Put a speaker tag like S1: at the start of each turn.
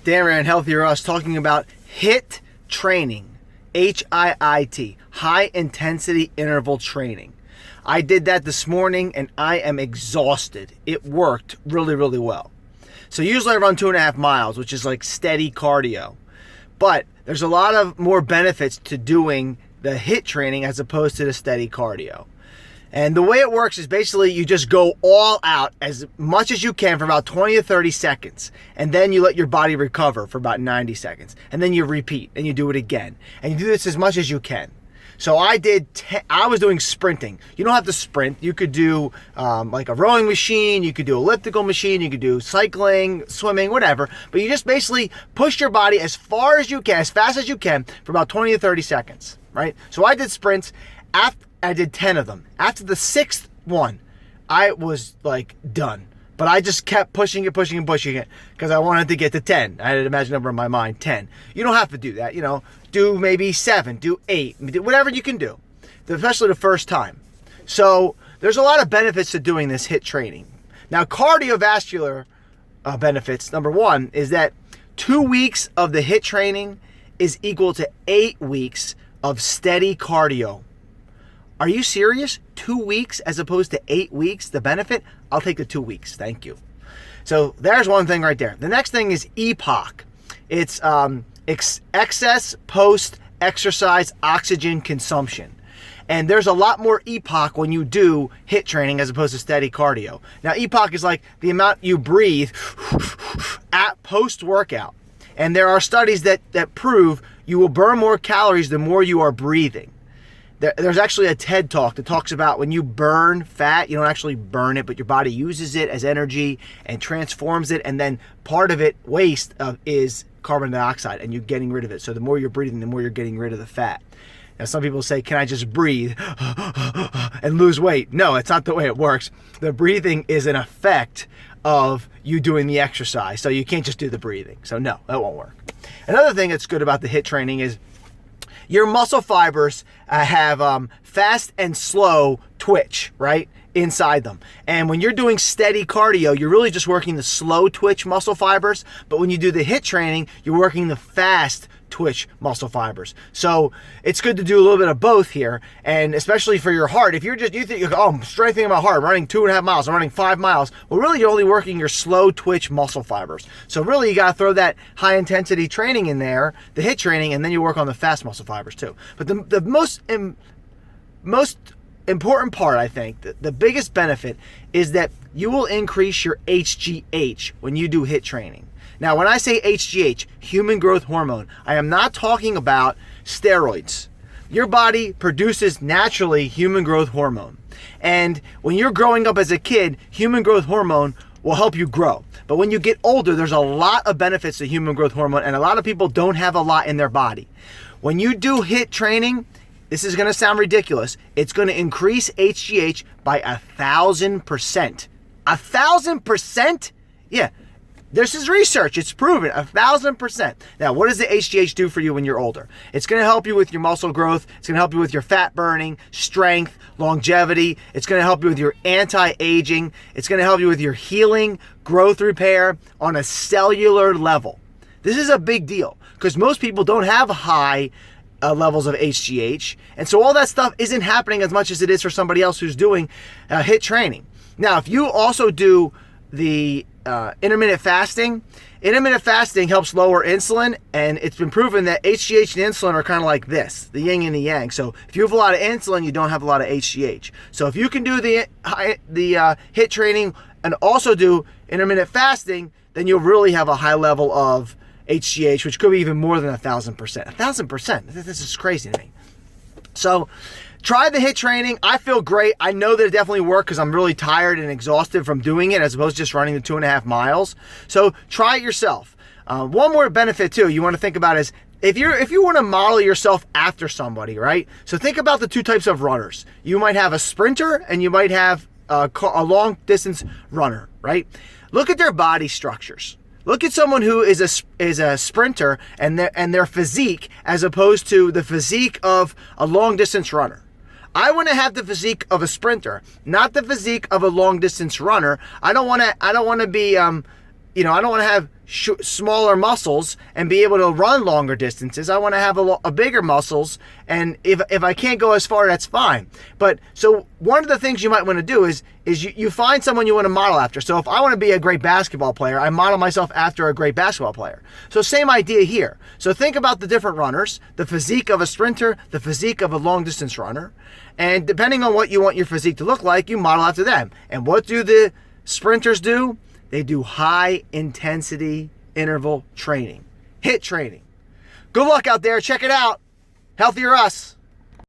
S1: Dan Rand, Healthier Us, talking about HIIT training. H-I-I-T, high intensity interval training. I did that this morning and I am exhausted. It worked really, really well. So usually I run 2.5 miles, which is like steady cardio. But there's a lot of more benefits to doing the HIIT training as opposed to the steady cardio. And the way it works is basically you just go all out as much as you can for about 20 to 30 seconds. And then you let your body recover for about 90 seconds. And then you repeat and you do it again. And you do this as much as you can. So I was doing sprinting. You don't have to sprint. You could do like a rowing machine. You could do elliptical machine. You could do cycling, swimming, whatever. But you just basically push your body as far as you can, as fast as you can for about 20 to 30 seconds, right? So I did sprints. I did 10 of them. After the 6th one, I was like done. But I just kept pushing it because I wanted to get to 10. I had a magic number in my mind, 10. You don't have to do that, do maybe 7, do 8, do whatever you can do, especially the first time. So there's a lot of benefits to doing this HIIT training. Now, cardiovascular benefits, number one, is that 2 weeks of the HIIT training is equal to 8 weeks of steady cardio. Are you serious? 2 weeks as opposed to 8 weeks, the benefit? I'll take the 2 weeks, thank you. So there's one thing right there. The next thing is EPOC. It's excess post-exercise oxygen consumption. And there's a lot more EPOC when you do HIIT training as opposed to steady cardio. Now EPOC is like the amount you breathe at post-workout. And there are studies that prove you will burn more calories the more you are breathing. There's actually a TED Talk that talks about when you burn fat, you don't actually burn it, but your body uses it as energy and transforms it, and then part of it, waste, is carbon dioxide, and you're getting rid of it. So the more you're breathing, the more you're getting rid of the fat. Now some people say, can I just breathe and lose weight? No, it's not the way it works. The breathing is an effect of you doing the exercise, so you can't just do the breathing. So no, that won't work. Another thing that's good about the HIIT training is your muscle fibers have fast and slow twitch, right, inside them. And when you're doing steady cardio, you're really just working the slow twitch muscle fibers. But when you do the HIIT training, you're working the fast twitch muscle fibers. So it's good to do a little bit of both here. And especially for your heart, if you think, oh, I'm strengthening my heart, I'm running 2.5 miles, I'm running 5 miles. Well, really, you're only working your slow twitch muscle fibers. So really, you got to throw that high intensity training in there, the HIIT training, and then you work on the fast muscle fibers too. But the most important part, I think, the biggest benefit is that you will increase your HGH when you do HIIT training. Now, when I say HGH, human growth hormone, I am not talking about steroids. Your body produces naturally human growth hormone. And when you're growing up as a kid, human growth hormone will help you grow. But when you get older, there's a lot of benefits to human growth hormone, and a lot of people don't have a lot in their body. When you do HIIT training, this is going to sound ridiculous, it's going to increase HGH by 1,000%. 1,000%? Yeah. This is research. It's proven 1,000%. Now, what does the HGH do for you when you're older? It's going to help you with your muscle growth. It's going to help you with your fat burning, strength, longevity. It's going to help you with your anti-aging. It's going to help you with your healing, growth repair on a cellular level. This is a big deal because most people don't have high levels of HGH. And so all that stuff isn't happening as much as it is for somebody else who's doing HIIT training. Now, if you also do the intermittent fasting helps lower insulin, and it's been proven that HGH and insulin are kind of like this, the yin and the yang. So if you have a lot of insulin, you don't have a lot of HGH. So if you can do the HIIT training and also do intermittent fasting, then you'll really have a high level of HGH, which could be even more than 1,000%. 1,000%. This is crazy to me. So try the HIIT training. I feel great. I know that it definitely worked because I'm really tired and exhausted from doing it as opposed to just running the 2.5 miles. So try it yourself. One more benefit too you want to think about is if you want to model yourself after somebody, right? So think about the two types of runners. You might have a sprinter and you might have a long distance runner, right? Look at their body structures. Look at someone who is a sprinter and their physique as opposed to the physique of a long distance runner. I want to have the physique of a sprinter, not the physique of a long distance runner. I don't want to be I don't want to have smaller muscles and be able to run longer distances. I want to have a bigger muscles, and if I can't go as far, that's fine. But so one of the things you might want to do is you find someone you want to model after. So if I want to be a great basketball player, I model myself after a great basketball player. So same idea here. So think about the different runners, the physique of a sprinter, the physique of a long distance runner, and depending on what you want your physique to look like, you model after them. And what do the sprinters do? They do high intensity interval training, HIIT training. Good luck out there. Check it out. Healthier Us.